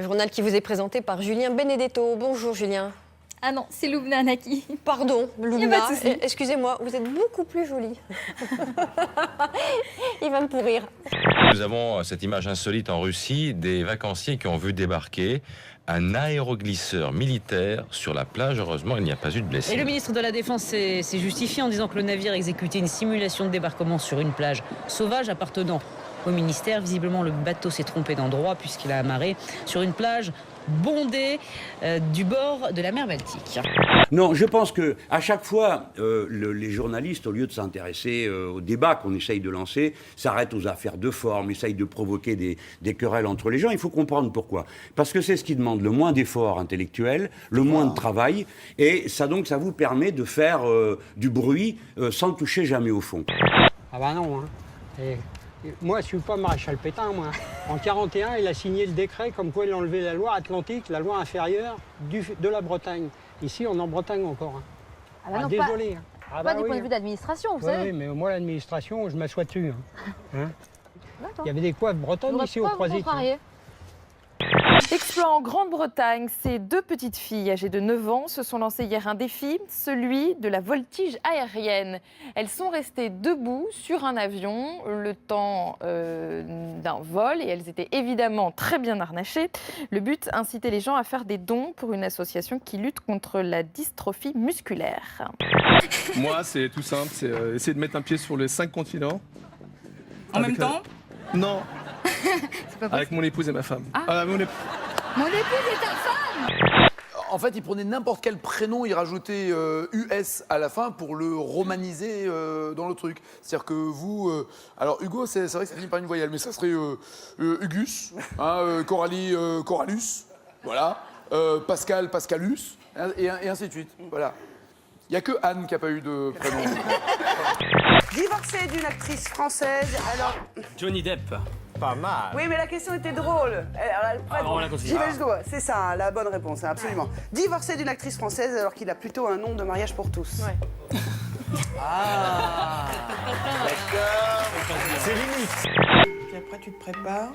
journal qui vous est présenté par Julien Benedetto. Bonjour Julien. Ah non, c'est Loubna Anaki. Pardon, Y a Loubna. pas de souci. Excusez-moi, vous êtes beaucoup plus jolie. Il va me pourrir. Nous avons cette image insolite en Russie des vacanciers qui ont vu débarquer un aéroglisseur militaire sur la plage. Heureusement, il n'y a pas eu de blessés. Et le ministre de la Défense s'est justifié en disant que le navire exécutait une simulation de débarquement sur une plage sauvage appartenant au ministère. Visiblement, le bateau s'est trompé d'endroit puisqu'il a amarré sur une plage bondée du bord de la mer Baltique. Non, je pense que à chaque fois, les journalistes, au lieu de s'intéresser au débat qu'on essaye de lancer, s'arrêtent aux affaires de forme, essayent de provoquer des querelles entre les gens. Il faut comprendre pourquoi. Parce que c'est ce qui demande le moins d'efforts intellectuels, le moins de travail, et ça vous permet de faire du bruit sans toucher jamais au fond. Ah bah non, hein. Moi, je suis pas maréchal Pétain, moi. En 1941, il a signé le décret comme quoi il enlevait la Loire-Atlantique, la loi inférieure de la Bretagne. Ici, on est en Bretagne encore. Hein. Ah bah non, désolé. Hein. pas du point de vue d'administration, vous savez. Oui, mais moi, l'administration, je m'assois dessus. Hein. D'accord. Il y avait des coiffes bretonnes ici au Croisic. Exploit en Grande-Bretagne, ces deux petites filles âgées de 9 ans se sont lancées hier un défi, celui de la voltige aérienne. Elles sont restées debout sur un avion le temps d'un vol et elles étaient évidemment très bien harnachées. Le but, inciter les gens à faire des dons pour une association qui lutte contre la dystrophie musculaire. Moi, c'est tout simple, c'est essayer de mettre un pied sur les 5 continents. En même temps? Non. Avec mon épouse et ma femme. Mon épouse est ta femme. En fait, il prenait n'importe quel prénom, il rajoutait US à la fin pour le romaniser dans le truc. C'est-à-dire que vous... alors Hugo, c'est vrai que ça finit par une voyelle, mais ça serait Hugus, hein, Coralie, Corallus, voilà, Pascal, Pascalus, et ainsi de suite. Voilà. Il n'y a que Anne qui n'a pas eu de prénom. Divorcé d'une actrice française, alors... Johnny Depp. Pas mal. Oui, mais la question était drôle. J'y vais jusqu'au bout. C'est ça, hein, la bonne réponse, hein, absolument. Divorcé d'une actrice française alors qu'il a plutôt un nom de mariage pour tous. Ouais. Ah. D'accord. C'est limite. Puis après, tu te prépares.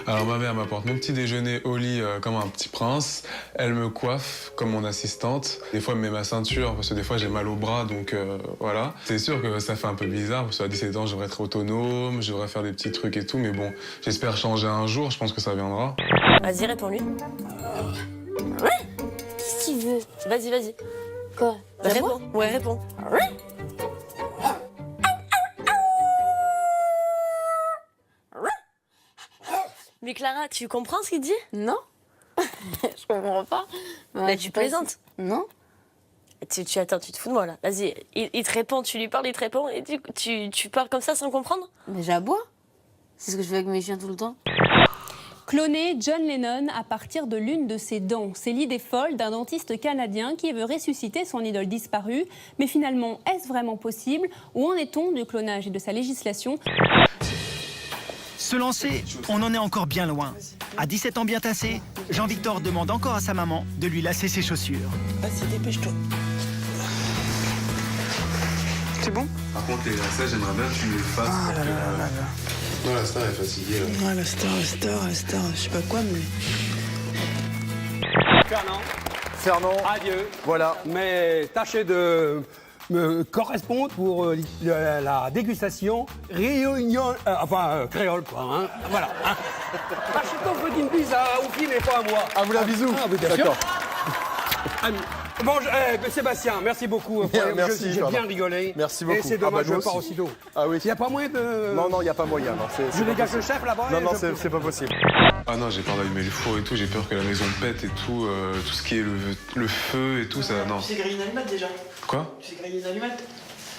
Alors ma mère m'apporte mon petit déjeuner au lit comme un petit prince. Elle me coiffe comme mon assistante. Des fois, elle me met ma ceinture parce que des fois, j'ai mal au bras, donc voilà. C'est sûr que ça fait un peu bizarre parce qu'à 17 ans, je devrais être autonome, je devrais faire des petits trucs et tout, mais bon, j'espère changer un jour, je pense que ça viendra. Vas-y, réponds-lui. Ouais. Qu'est-ce que tu veux? Vas-y. Quoi? Réponds. Ouais, réponds. Mais Clara, tu comprends ce qu'il dit? Non. Je comprends pas. Bah, tu plaisantes. Non. Attends, tu te fous de moi là. Vas-y, il te répond, tu lui parles, il te répond, et tu parles comme ça sans comprendre? Mais j'aboie. C'est ce que je fais avec mes chiens tout le temps. Cloner John Lennon à partir de l'une de ses dents. C'est l'idée folle d'un dentiste canadien qui veut ressusciter son idole disparue. Mais finalement, est-ce vraiment possible? Où en est-on du clonage et de sa législation? Se lancer, on en est encore bien loin. À 17 ans bien tassé, Jean-Victor demande encore à sa maman de lui lasser ses chaussures. Vas-y, dépêche-toi. C'est bon? Par contre, les lacets, j'aimerais bien que tu me les fasses. Ah là là là là. Non, la star est fatiguée. Là. Ah, la star, je sais pas quoi, mais... Fernand, Adieu. voilà. Mais tâchez de me correspondre pour la dégustation réunion, créole, quoi. Hein. Voilà. Hein. Achetons une petite pizza au film et pas à moi. Ah, vous la bisou. Ah, oui, bien sûr. Bon, Sébastien, merci beaucoup. Merci, j'ai bien rigolé. Merci beaucoup. Et c'est dommage, Ah bah, je pars aussitôt. Ah oui. Il n'y a pas moyen de... Non, il n'y a pas moyen. Non, je dégage le chef là-bas. Non, c'est pas possible. Ah non, j'ai peur d'allumer le four et tout, j'ai peur que la maison pète et tout, tout ce qui est le feu et tout, ça, non. Tu sais griller une allumette déjà? Quoi? Tu sais griller une allumette?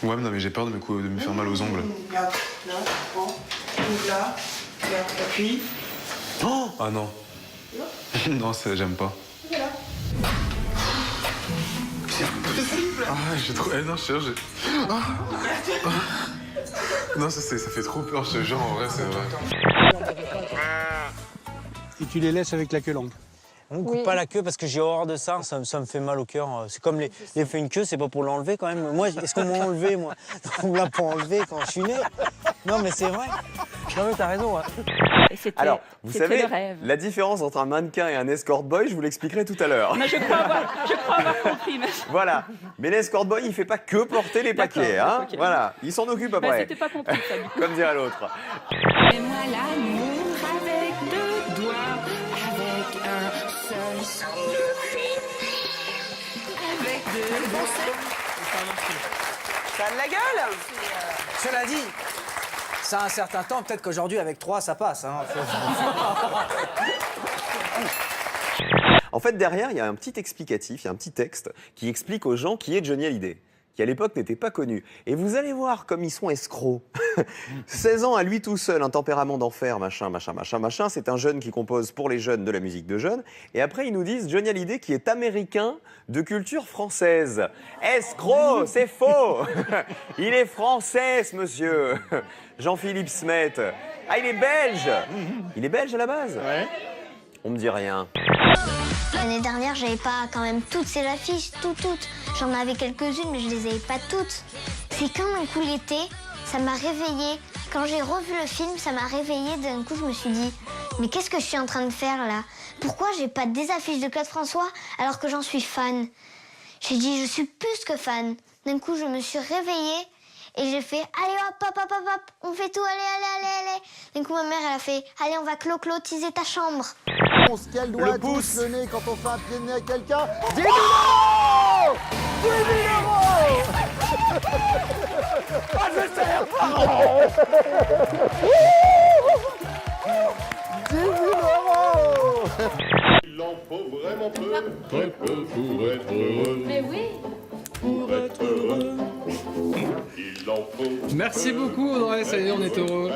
Ouais, mais non, mais j'ai peur de me faire mal aux ongles. Regarde, là, prends, ouvre là, regarde, appuie. Oh ah non. Non, j'aime pas. Voilà. Ah, j'ai trop... non, je te jure, Non, ça fait trop peur, je te jure, en vrai, c'est vrai. Et tu les laisses avec la queue longue. On ne coupe pas la queue parce que j'ai horreur de ça, ça me fait mal au cœur. C'est comme les fait une queue, c'est pas pour l'enlever quand même. Moi, est-ce qu'on m'a enlevé, moi? On me l'a pas enlevé quand je suis né. Non, mais c'est vrai. Non, mais t'as raison. Hein. Alors, vous savez, la différence entre un mannequin et un escort boy, je vous l'expliquerai tout à l'heure. Je crois avoir compris. Mais... Voilà. Mais l'escort boy, il fait pas que porter les paquets. Hein. Okay. Voilà. Il s'en occupe après. C'était pas compris, ça, du coup. Comme dirait l'autre. Fais-moi l'amour avec 2 doigts, avec un seul sans le fil, avec 2 Ça a de la gueule. Cela dit, ça a un certain temps, peut-être qu'aujourd'hui, avec 3, ça passe. Hein. En fait, derrière, il y a un petit explicatif, il y a un petit texte qui explique aux gens qui est Johnny Hallyday, qui à l'époque n'était pas connu. Et vous allez voir comme ils sont escrocs. 16 ans à lui tout seul, un tempérament d'enfer, machin. C'est un jeune qui compose pour les jeunes de la musique de jeunes. Et après, ils nous disent Johnny Hallyday qui est américain de culture française. Escroc, c'est faux. Il est français, ce monsieur. Jean-Philippe Smet. Ah, il est belge. Il est belge à la base? Ouais. On me dit rien. L'année dernière, j'avais pas quand même toutes ces affiches, toutes. J'en avais quelques-unes, mais je les avais pas toutes. C'est comme un coup l'été, ça m'a réveillée. Quand j'ai revu le film, ça m'a réveillée. D'un coup, je me suis dit, mais qu'est-ce que je suis en train de faire là? Pourquoi j'ai pas des affiches de Claude François alors que j'en suis fan? J'ai dit, je suis plus que fan. D'un coup, je me suis réveillée et j'ai fait, allez hop, on fait tout, allez. D'un coup, ma mère, elle a fait, allez, on va clôtiser ta chambre. Quel doigt touche le nez quand on fait un pied de nez à quelqu'un? 10 000 €! 10 000 €! Ah, je serre! 10 000 €! Il en faut vraiment peu, très peu pour être heureux. Mais oui. Pour être heureux, il en faut. Merci beaucoup Audrey, ça y est, on est heureux.